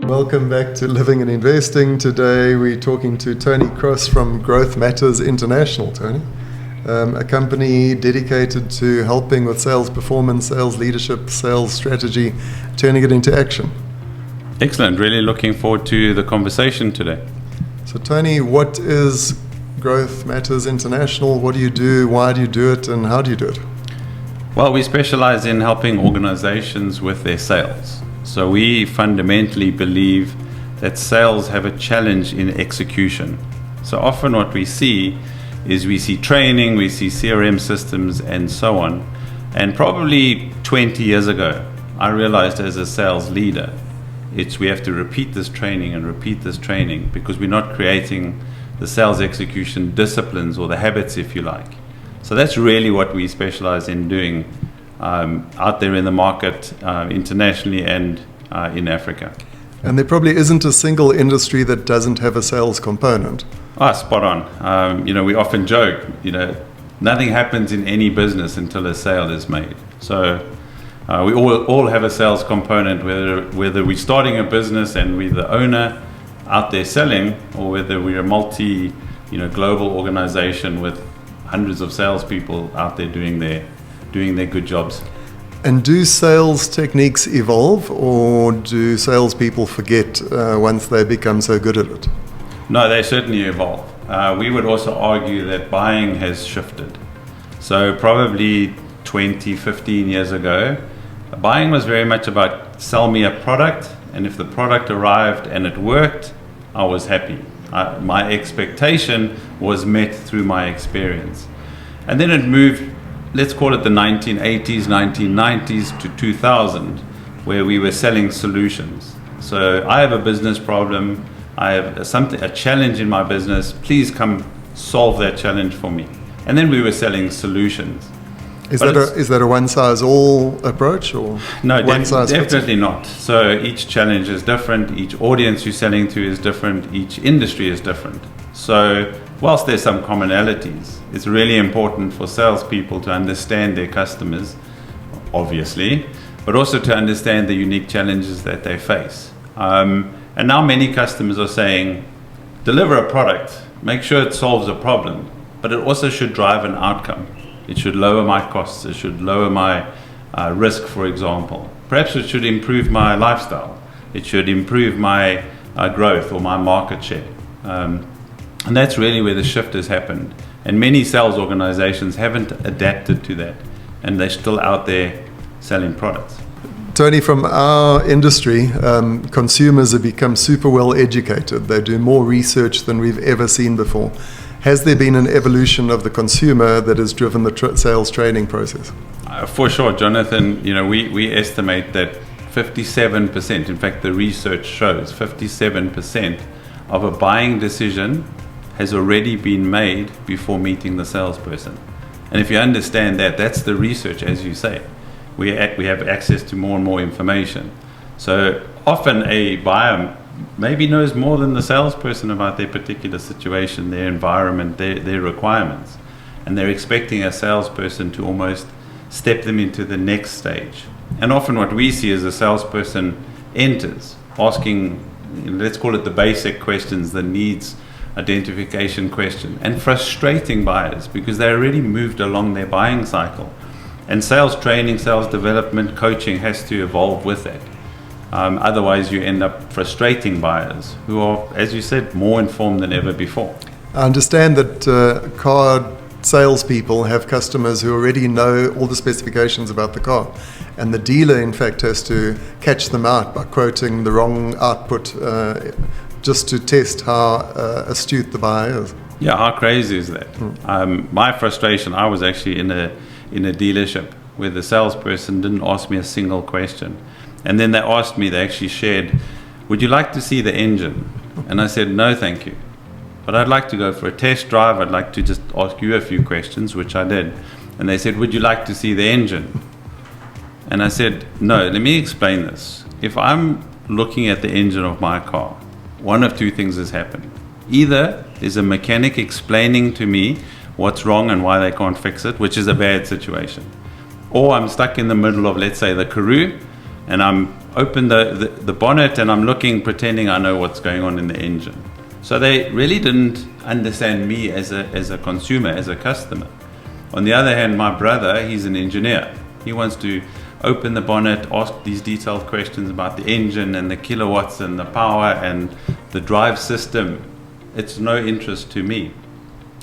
Welcome back to Living and Investing. Today we're talking to Tony Cross from Growth Matters International. Tony, a company dedicated to helping with sales performance, sales leadership, sales strategy, turning it into action. Excellent. Really looking forward to the conversation today. So Tony, what is Growth Matters International? What do you do? Why do you do it? And how do you do it? Well, we specialize in helping organizations with their sales. So we fundamentally believe that sales have a challenge in execution. So often what we see is we see training, we see CRM systems and so on. And probably 20 years ago, I realized as a sales leader, we have to repeat this training and repeat this training because we're not creating the sales execution disciplines or the habits, if you like. So that's really what we specialize in doing out there in the market, internationally and in Africa. And there probably isn't a single industry that doesn't have a sales component. Spot on. We often joke, nothing happens in any business until a sale is made. So we all have a sales component, whether we're starting a business and we're the owner out there selling, or whether we're a global organization with hundreds of salespeople out there doing their good jobs. And do sales techniques evolve, or do salespeople forget once they become so good at it? No, they certainly evolve. We would also argue that buying has shifted. So probably 20, 15 years ago, buying was very much about sell me a product, and if the product arrived and it worked, I was happy. My expectation was met through my experience. And then it moved, let's call it the 1980s, 1990s to 2000, where we were selling solutions. So I have a business problem, I have a challenge in my business, please come solve that challenge for me. And then we were selling solutions. Is that a one-size-all approach, or no? Definitely not. So each challenge is different, each audience you're selling to is different, each industry is different. So whilst there's some commonalities, it's really important for salespeople to understand their customers, obviously, but also to understand the unique challenges that they face. And now many customers are saying, deliver a product, make sure it solves a problem, but it also should drive an outcome. It should lower my costs, it should lower my risk, for example. Perhaps it should improve my lifestyle. It should improve my growth or my market share. And that's really where the shift has happened. And many sales organizations haven't adapted to that, and they're still out there selling products. Tony, from our industry, consumers have become super well educated. They do more research than we've ever seen before. Has there been an evolution of the consumer that has driven the sales training process? For sure, Jonathan. We estimate that 57%, in fact the research shows 57% of a buying decision has already been made before meeting the salesperson. And if you understand that, that's the research, as you say. We have access to more and more information. So often a buyer maybe knows more than the salesperson about their particular situation, their environment, their requirements. And they're expecting a salesperson to almost step them into the next stage. And often what we see is a salesperson enters asking, let's call it the basic questions, the needs identification question, and frustrating buyers because they already moved along their buying cycle. And sales training, sales development, coaching has to evolve with that. Otherwise you end up frustrating buyers who are, as you said, more informed than ever before. I understand that car salespeople have customers who already know all the specifications about the car, and the dealer in fact has to catch them out by quoting the wrong output just to test how astute the buyer is. Yeah, how crazy is that? My frustration, I was actually in a dealership where the salesperson didn't ask me a single question. And then they actually shared, would you like to see the engine? And I said, no, thank you. But I'd like to go for a test drive. I'd like to just ask you a few questions, which I did. And they said, would you like to see the engine? And I said, no, let me explain this. If I'm looking at the engine of my car, one of two things has happened. Either there's a mechanic explaining to me what's wrong and why they can't fix it, which is a bad situation. Or I'm stuck in the middle of, let's say, the Karoo, and I'm open the bonnet and I'm looking, pretending I know what's going on in the engine. So they really didn't understand me as a consumer, as a customer. On the other hand, my brother, he's an engineer. He wants to open the bonnet, ask these detailed questions about the engine and the kilowatts and the power and the drive system. It's no interest to me.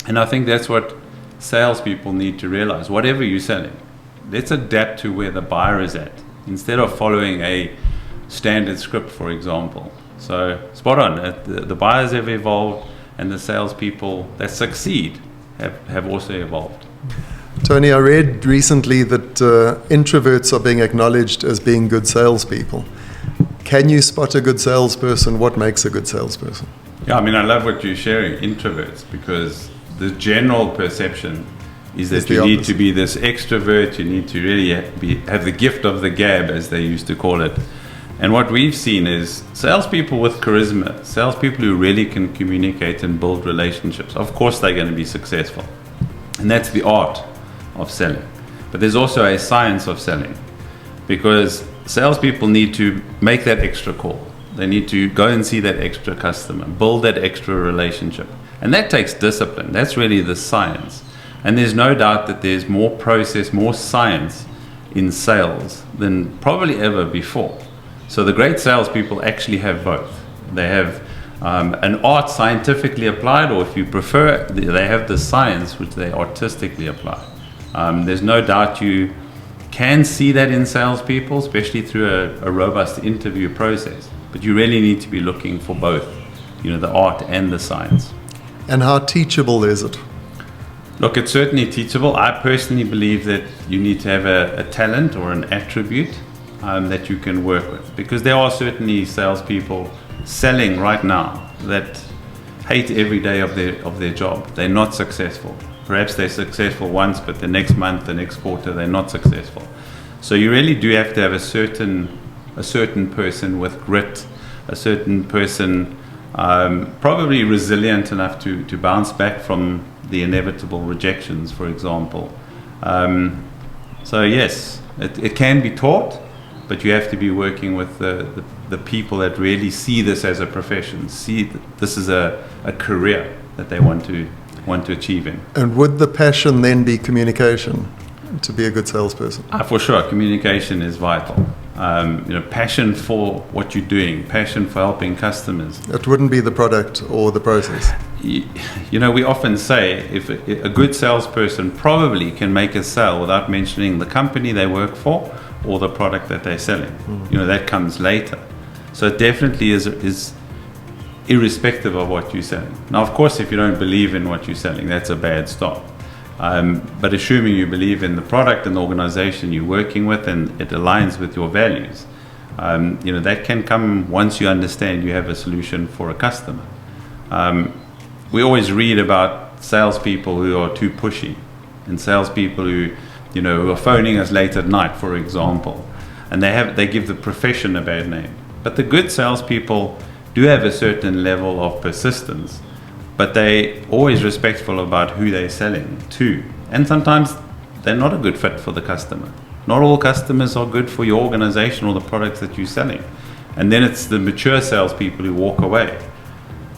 And I think that's what salespeople need to realize. Whatever you're selling, let's adapt to where the buyer is at, instead of following a standard script, for example. So spot on. The buyers have evolved, and the salespeople that succeed have also evolved. Tony, I read recently that introverts are being acknowledged as being good salespeople. Can you spot a good salesperson? What makes a good salesperson? Yeah, I mean, I love what you're sharing, introverts, because the general perception is that you need to be this extrovert, you need to really have the gift of the gab, as they used to call it. And what we've seen is salespeople with charisma, salespeople who really can communicate and build relationships. Of course, they're going to be successful. And that's the art of selling. But there's also a science of selling, because salespeople need to make that extra call. They need to go and see that extra customer, build that extra relationship. And that takes discipline. That's really the science. And there's no doubt that there's more process, more science in sales than probably ever before. So the great salespeople actually have both. They have an art scientifically applied, or if you prefer, they have the science which they artistically apply. There's no doubt you can see that in salespeople, especially through a robust interview process. But you really need to be looking for both, the art and the science. And how teachable is it? Look, it's certainly teachable. I personally believe that you need to have a talent or an attribute that you can work with, because there are certainly salespeople selling right now that hate every day of their job. They're not successful. Perhaps they're successful once, but the next month, the next quarter, they're not successful. So you really do have to have a certain person with grit, a certain person probably resilient enough to bounce back from the inevitable rejections, for example. So yes, it can be taught, but you have to be working with the people that really see this as a profession, see this is a career that they want to achieve in. And would the passion then be communication to be a good salesperson? For sure, communication is vital. Passion for what you're doing, passion for helping customers. It wouldn't be the product or the process. We often say if a good salesperson probably can make a sale without mentioning the company they work for or the product that they're selling. That comes later. So it definitely is irrespective of what you're selling. Now, of course, if you don't believe in what you're selling, that's a bad start. But assuming you believe in the product and the organization you're working with and it aligns with your values, that can come once you understand you have a solution for a customer. We always read about salespeople who are too pushy, and salespeople who are phoning us late at night, for example, and they give the profession a bad name. But the good salespeople do have a certain level of persistence, but they're always respectful about who they're selling to. And sometimes they're not a good fit for the customer. Not all customers are good for your organization or the products that you're selling. And then it's the mature salespeople who walk away.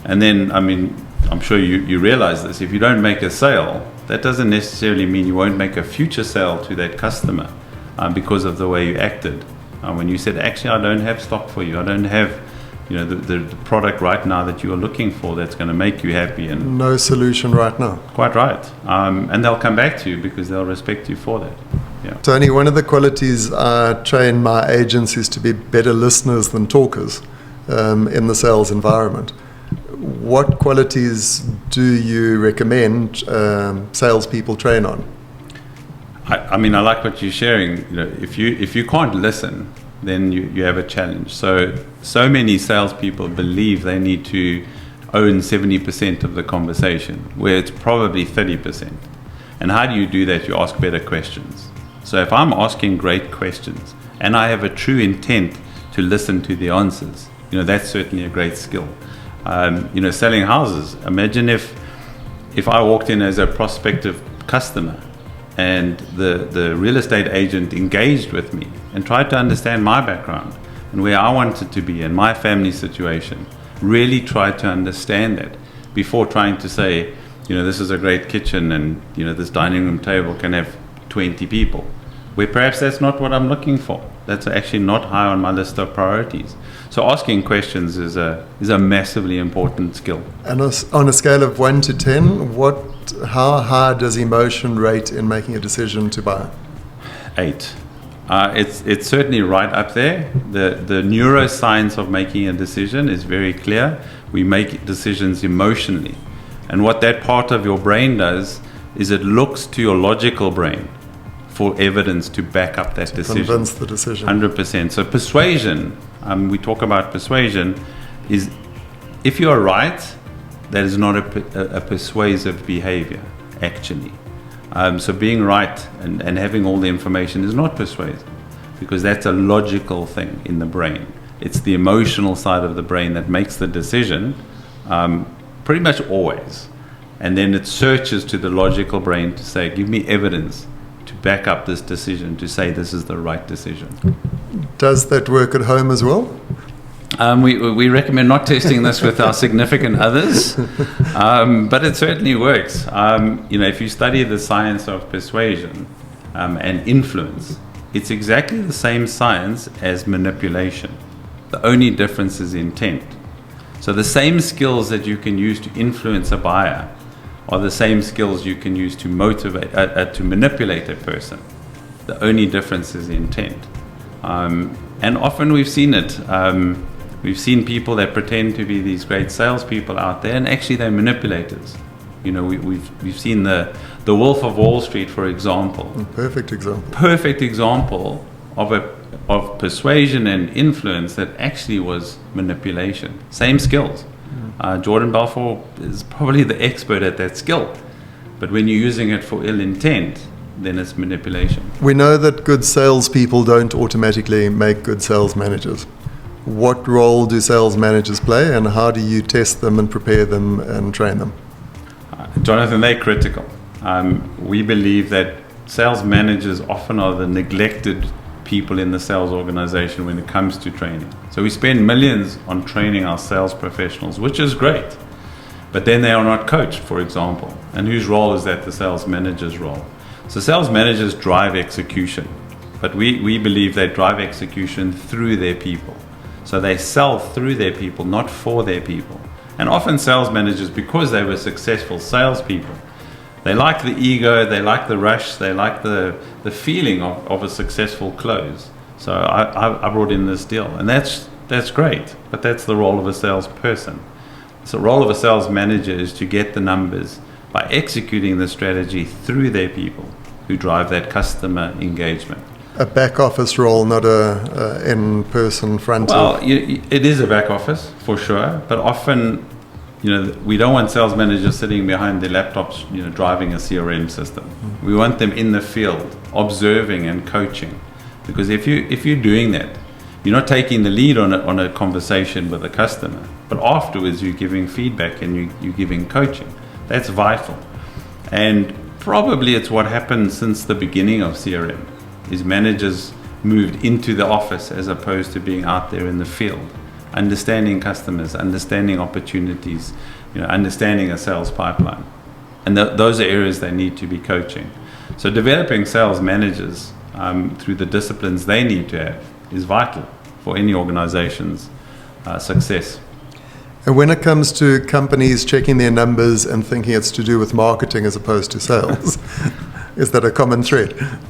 And then, I'm sure you realize this, if you don't make a sale, that doesn't necessarily mean you won't make a future sale to that customer because of the way you acted. When you said, actually, I don't have stock for you, I don't have the product right now that you are looking for that's going to make you happy. And no solution right now. Quite right. And they'll come back to you because they'll respect you for that. Yeah. Tony, one of the qualities I train my agents is to be better listeners than talkers in the sales environment. What qualities do you recommend salespeople train on? I like what you're sharing. If you can't listen, then you have a challenge. So many salespeople believe they need to own 70% of the conversation, where it's probably 30%. And how do you do that? You ask better questions. So if I'm asking great questions and I have a true intent to listen to the answers, that's certainly a great skill. Selling houses. Imagine if I walked in as a prospective customer and the real estate agent engaged with me and tried to understand my background, and where I wanted to be and my family situation. Really try to understand that before trying to say, this is a great kitchen and, this dining room table can have 20 people, where perhaps that's not what I'm looking for. That's actually not high on my list of priorities. So asking questions is a massively important skill. And on a scale of 1 to 10, how high does emotion rate in making a decision to buy? 8. It's certainly right up there. The neuroscience of making a decision is very clear. We make decisions emotionally. And what that part of your brain does is it looks to your logical brain for evidence to back up that decision. Convince the decision. 100%. So persuasion, we talk about persuasion, is if you're right, that is not a persuasive behavior, actually. So being right and having all the information is not persuasive, because that's a logical thing in the brain. It's the emotional side of the brain that makes the decision pretty much always. And then it searches to the logical brain to say, give me evidence to back up this decision, to say this is the right decision. Does that work at home as well? We recommend not testing this with our significant others, but it certainly works. If you study the science of persuasion and influence, it's exactly the same science as manipulation. The only difference is intent. So the same skills that you can use to influence a buyer are the same skills you can use to motivate, to manipulate a person. The only difference is intent. And often we've seen it. We've seen people that pretend to be these great salespeople out there, and actually they're manipulators. We've seen the Wolf of Wall Street, for example. Perfect example. Perfect example of persuasion and influence that actually was manipulation. Same skills. Jordan Belfort is probably the expert at that skill, but when you're using it for ill intent, then it's manipulation. We know that good salespeople don't automatically make good sales managers. What role do sales managers play, and how do you test them and prepare them and train them? Jonathan, they're critical. We believe that sales managers often are the neglected people in the sales organization when it comes to training. So we spend millions on training our sales professionals, which is great, but then they are not coached, for example. And whose role is that? The sales manager's role. So sales managers drive execution, but we believe they drive execution through their people. So they sell through their people, not for their people. And often sales managers, because they were successful salespeople, they like the ego, they like the rush, they like the feeling of a successful close. So I brought in this deal, and that's great, but that's the role of a salesperson. So the role of a sales manager is to get the numbers by executing the strategy through their people who drive that customer engagement. A back office role, not a in-person front. Well, it is a back office for sure, but often, we don't want sales managers sitting behind their laptops, driving a CRM system. Mm-hmm. We want them in the field, observing and coaching, because if you're doing that, you're not taking the lead on a conversation with a customer, but afterwards you're giving feedback and you're giving coaching. That's vital, and probably it's what happened since the beginning of CRM. Is managers moved into the office as opposed to being out there in the field, understanding customers, understanding opportunities, understanding a sales pipeline. And those are areas they need to be coaching. So developing sales managers through the disciplines they need to have is vital for any organization's success. And when it comes to companies checking their numbers and thinking it's to do with marketing as opposed to sales, is that a common thread?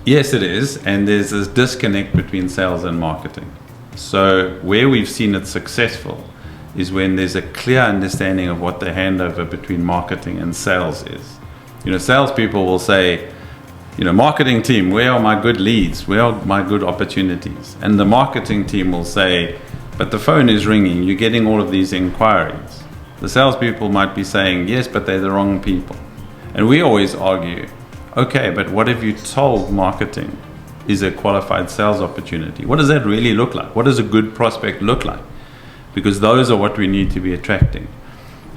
Yes, it is, and there's this disconnect between sales and marketing. So where we've seen it successful is when there's a clear understanding of what the handover between marketing and sales is. Salespeople will say, marketing team, where are my good leads? Where are my good opportunities? And the marketing team will say, but the phone is ringing, you're getting all of these inquiries. The salespeople might be saying, yes, but they're the wrong people. And we always argue, okay, but what if you told marketing is a qualified sales opportunity? What does that really look like? What does a good prospect look like? Because those are what we need to be attracting.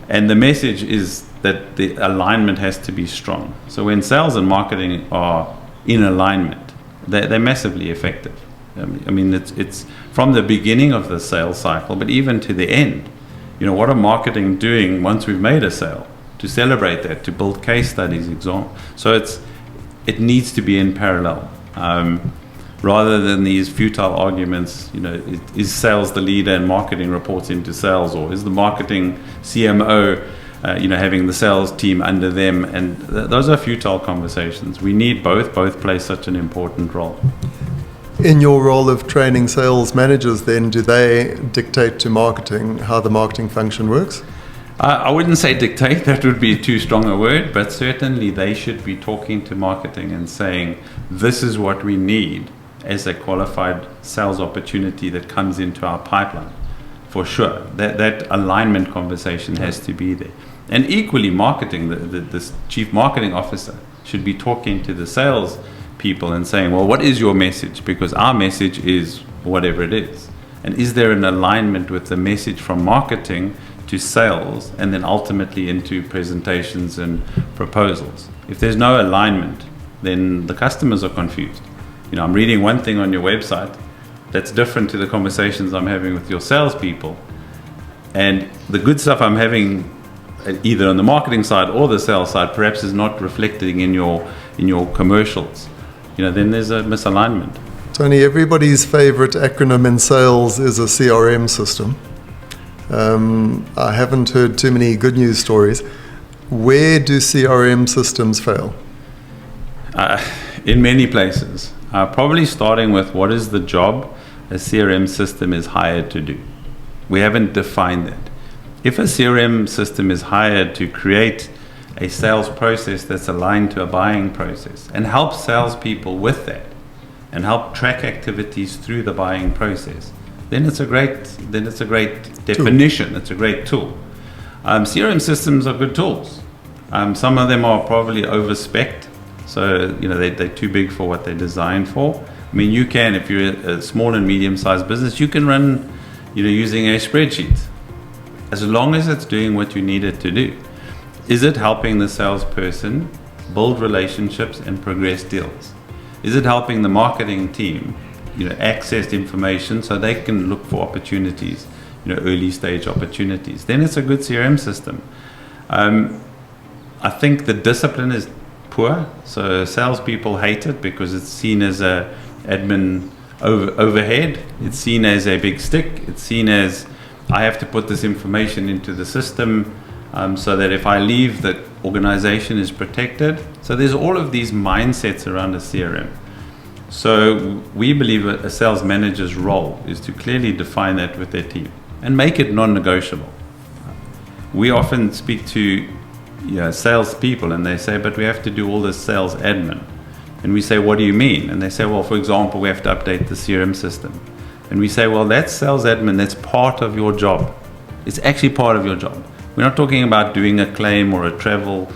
And the message is that the alignment has to be strong. So when sales and marketing are in alignment, they're massively effective. I mean, it's from the beginning of the sales cycle, but even to the end. You know, what are marketing doing once we've made a sale to celebrate that, to build case studies, so it needs to be in parallel, rather than these futile arguments. You know, is sales the leader and marketing reports into sales, or is the marketing CMO, having the sales team under them? And those are futile conversations. We need both. Both play such an important role. In your role of training sales managers, then, do they dictate to marketing how the marketing function works? I wouldn't say dictate, that would be too strong a word, but certainly they should be talking to marketing and saying, this is what we need as a qualified sales opportunity that comes into our pipeline. For sure, that alignment conversation has to be there. And equally, marketing, the chief marketing officer should be talking to the sales people and saying, well, what is your message? Because our message is whatever it is. And is there an alignment with the message from marketing to sales and then ultimately into presentations and proposals? If there's no alignment, then the customers are confused. You know, I'm reading one thing on your website that's different to the conversations I'm having with your salespeople. And the good stuff I'm having either on the marketing side or the sales side perhaps is not reflecting in your commercials. You know, then there's a misalignment. Tony, everybody's favorite acronym in sales is a CRM system. I haven't heard too many good news stories. Where do CRM systems fail? In many places. Probably starting with what is the job a CRM system is hired to do. We haven't defined that. If a CRM system is hired to create a sales process that's aligned to a buying process and help salespeople with that and help track activities through the buying process, then it's a great definition. Tool. It's a great tool. CRM systems are good tools. Some of them are probably overspec'd, so you know they're too big for what they're designed for. I mean, you can, if you're a small and medium-sized business, you can run, using a spreadsheet, as long as it's doing what you need it to do. Is it helping the salesperson build relationships and progress deals? Is it helping the marketing team, access information so they can look for opportunities, early stage opportunities? Then it's a good CRM system. I think the discipline is poor, so salespeople hate it because it's seen as a admin overhead. It's seen as a big stick. It's seen as I have to put this information into the system so that if I leave, the organization is protected. So there's all of these mindsets around a CRM. So we believe a sales manager's role is to clearly define that with their team and make it non-negotiable. We often speak to salespeople and they say, but we have to do all this sales admin. And we say, what do you mean? And they say, well, for example, we have to update the CRM system. And we say, well, that's sales admin. That's part of your job. It's actually part of your job. We're not talking about doing a claim or a travel.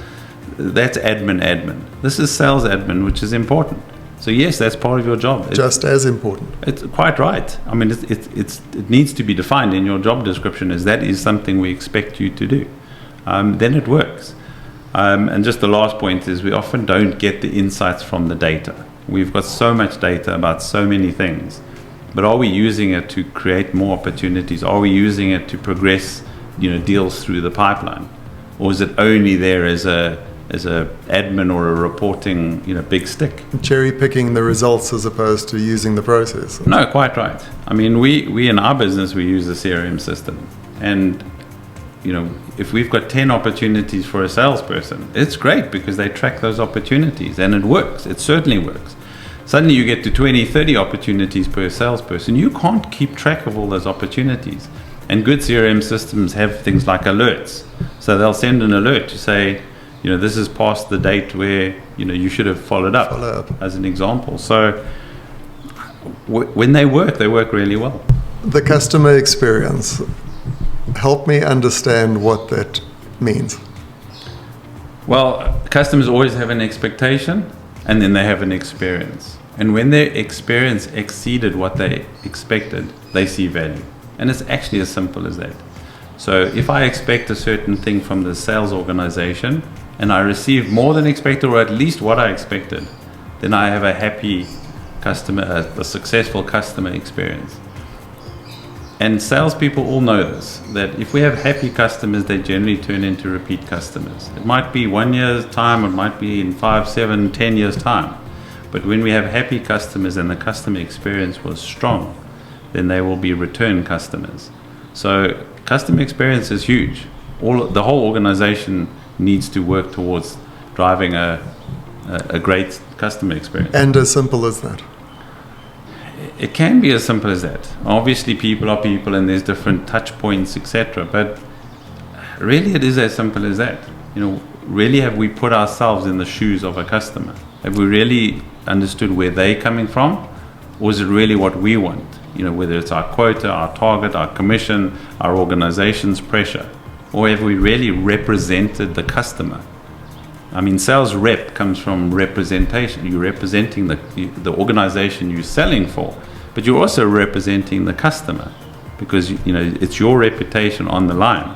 That's admin. This is sales admin, which is important. So yes, that's part of your job. Just as important. It's quite right. I mean, it needs to be defined in your job description as that is something we expect you to do. Then it works. And just the last point is we often don't get the insights from the data. We've got so much data about so many things, but are we using it to create more opportunities? Are we using it to progress, deals through the pipeline, or is it only there as a admin or a reporting, big stick? Cherry picking the results as opposed to using the process. No, quite right. I mean, we in our business we use a CRM system, and if we've got 10 opportunities for a salesperson, it's great because they track those opportunities and it works. It certainly works. Suddenly you get to 20, 30 opportunities per salesperson. You can't keep track of all those opportunities. And good CRM systems have things like alerts. So they'll send an alert to say, this is past the date where, you should have followed up, as an example. So when they work really well. The customer experience. Help me understand what that means. Well, customers always have an expectation and then they have an experience. And when their experience exceeded what they expected, they see value. And it's actually as simple as that. So if I expect a certain thing from the sales organization and I receive more than expected or at least what I expected, then I have a happy a successful customer experience. And salespeople all know this, that if we have happy customers, they generally turn into repeat customers. It might be 1 year's time, it might be in 5, 7, 10 years' time. But when we have happy customers and the customer experience was strong, then they will be return customers. So customer experience is huge. The whole organization needs to work towards driving a great customer experience. And as simple as that. It can be as simple as that. Obviously, people are people, and there's different touch points, etc. But really, it is as simple as that. Really, have we put ourselves in the shoes of a customer? Have we really understood where they're coming from, or is it really what we want? Whether it's our quota, our target, our commission, our organization's pressure, or have we really represented the customer? I mean, sales rep comes from representation. You're representing the organization you're selling for, but you're also representing the customer, because it's your reputation on the line.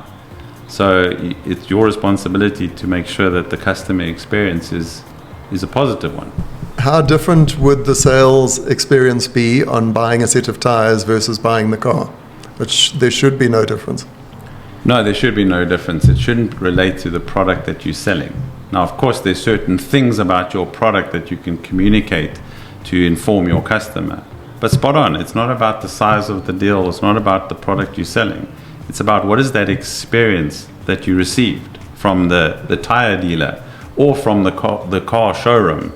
So it's your responsibility to make sure that the customer experience is a positive one. How different would the sales experience be on buying a set of tires versus buying the car? There should be no difference. No, there should be no difference. It shouldn't relate to the product that you're selling. Now, of course, there's certain things about your product that you can communicate to inform your customer. But spot on, it's not about the size of the deal. It's not about the product you're selling. It's about what is that experience that you received from the tire dealer, or from the car showroom,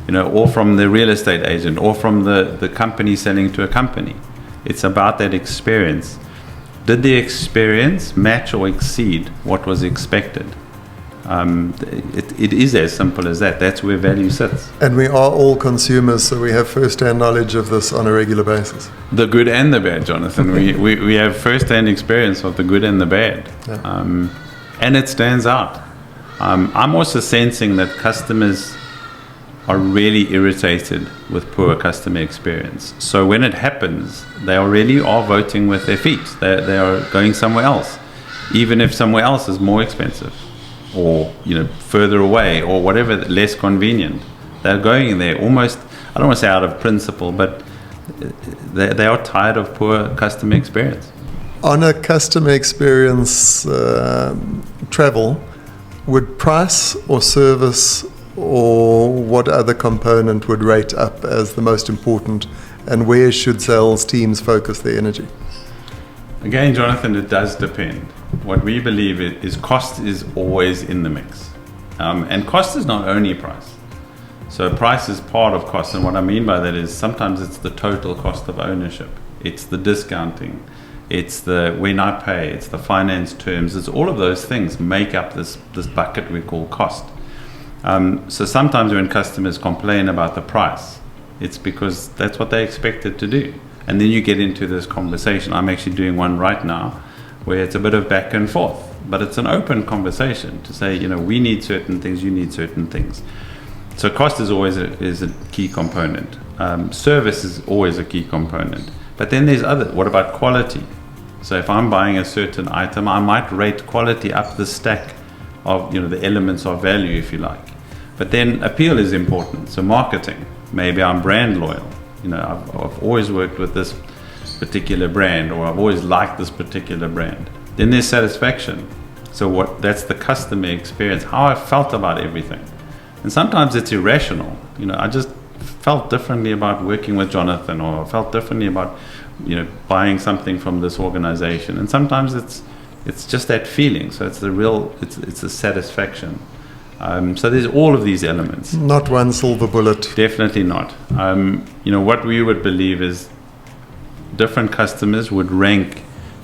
or from the real estate agent, or from the company selling to a company. It's about that experience. Did the experience match or exceed what was expected? It is as simple as that. That's where value sits. And we are all consumers, so we have first-hand knowledge of this on a regular basis. The good and the bad, Jonathan. we have first-hand experience of the good and the bad. Yeah. And it stands out. I'm also sensing that customers are really irritated with poor customer experience. So when it happens, they really are voting with their feet. They are going somewhere else, even if somewhere else is more expensive, or further away, or whatever, less convenient. They're going there almost, I don't want to say out of principle, but they are tired of poor customer experience. On a customer experience travel, would price or service or what other component would rate up as the most important, and where should sales teams focus their energy? Again, Jonathan, it does depend. What we believe is cost is always in the mix. And cost is not only price. So price is part of cost, and what I mean by that is sometimes it's the total cost of ownership. It's the discounting. It's the when I pay. It's the finance terms. It's all of those things make up this bucket we call cost. So sometimes when customers complain about the price, it's because that's what they expected to do. And then you get into this conversation. I'm actually doing one right now where it's a bit of back and forth, but it's an open conversation to say, we need certain things, you need certain things. So cost is always a key component. Service is always a key component. But then there's what about quality? So if I'm buying a certain item, I might rate quality up the stack of the elements of value, if you like. But then appeal is important. So marketing, maybe I'm brand loyal. I've always worked with this particular brand, or I've always liked this particular brand. Then there's satisfaction. So that's the customer experience, how I felt about everything. And sometimes it's irrational. I just felt differently about working with Jonathan, or I felt differently about buying something from this organization. And sometimes it's just that feeling. So it's the satisfaction. So there's all of these elements. Not one silver bullet. Definitely not. What we would believe is different customers would rank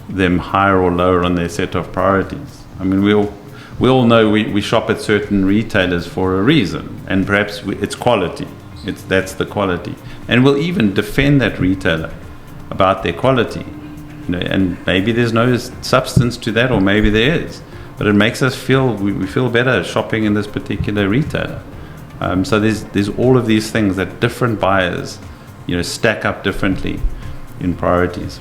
them higher or lower on their set of priorities. I mean, we all know we shop at certain retailers for a reason, and perhaps it's quality. That's the quality. And we'll even defend that retailer about their quality. And maybe there's no substance to that, or maybe there is. But it makes us we feel better shopping in this particular retailer. So there's all of these things that different buyers, stack up differently in priorities.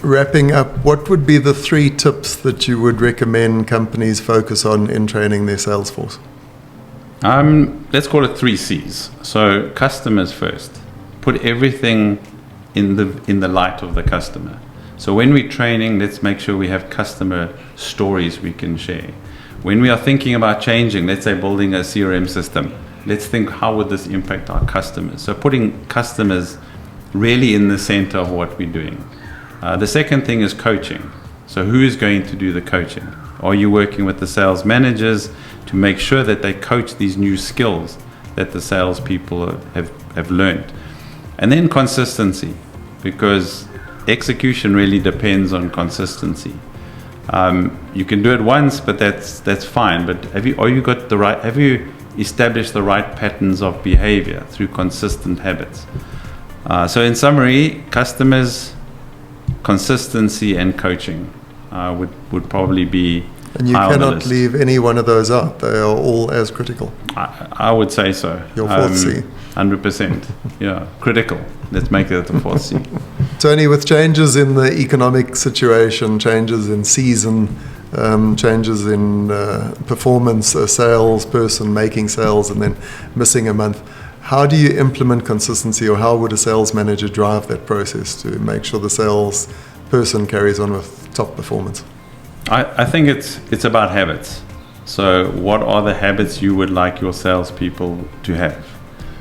Wrapping up, what would be the 3 tips that you would recommend companies focus on in training their sales force? Let's call it 3 C's. So customers first. put everything in the light of the customer. So when we're training, let's make sure we have customer stories we can share. When we are thinking about changing, let's say building a CRM system, let's think, how would this impact our customers? So putting customers really in the center of what we're doing. The second thing is coaching. So who is going to do the coaching? Are you working with the sales managers to make sure that they coach these new skills that the salespeople have learned? And then consistency, because execution really depends on consistency. You can do it once, but that's fine. But have you established the right patterns of behavior through consistent habits? So in summary, customers, consistency, and coaching would probably be. And you cannot leave any one of those out. They are all as critical. I would say so. Your fourth C. 100%. Yeah, critical. Let's make it the fourth C. Tony, with changes in the economic situation, changes in season, changes in performance, a salesperson making sales and then missing a month, how do you implement consistency, or how would a sales manager drive that process to make sure the sales person carries on with top performance? I think it's about habits. So what are the habits you would like your salespeople to have?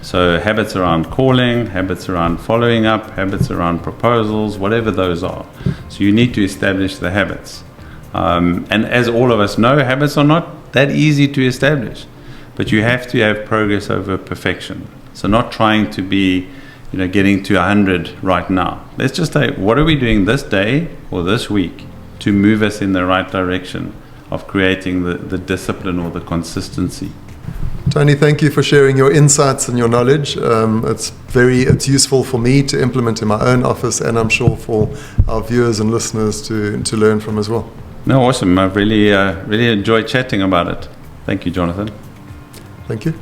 So habits around calling, habits around following up, habits around proposals, whatever those are. So you need to establish the habits. And as all of us know, habits are not that easy to establish. But you have to have progress over perfection. So not trying to be, getting to 100 right now. Let's just say, what are we doing this day or this week to move us in the right direction of creating the discipline or the consistency? Tony, thank you for sharing your insights and your knowledge. It's useful for me to implement in my own office, and I'm sure for our viewers and listeners to learn from as well. No, awesome. I've really enjoyed chatting about it. Thank you, Jonathan. Thank you.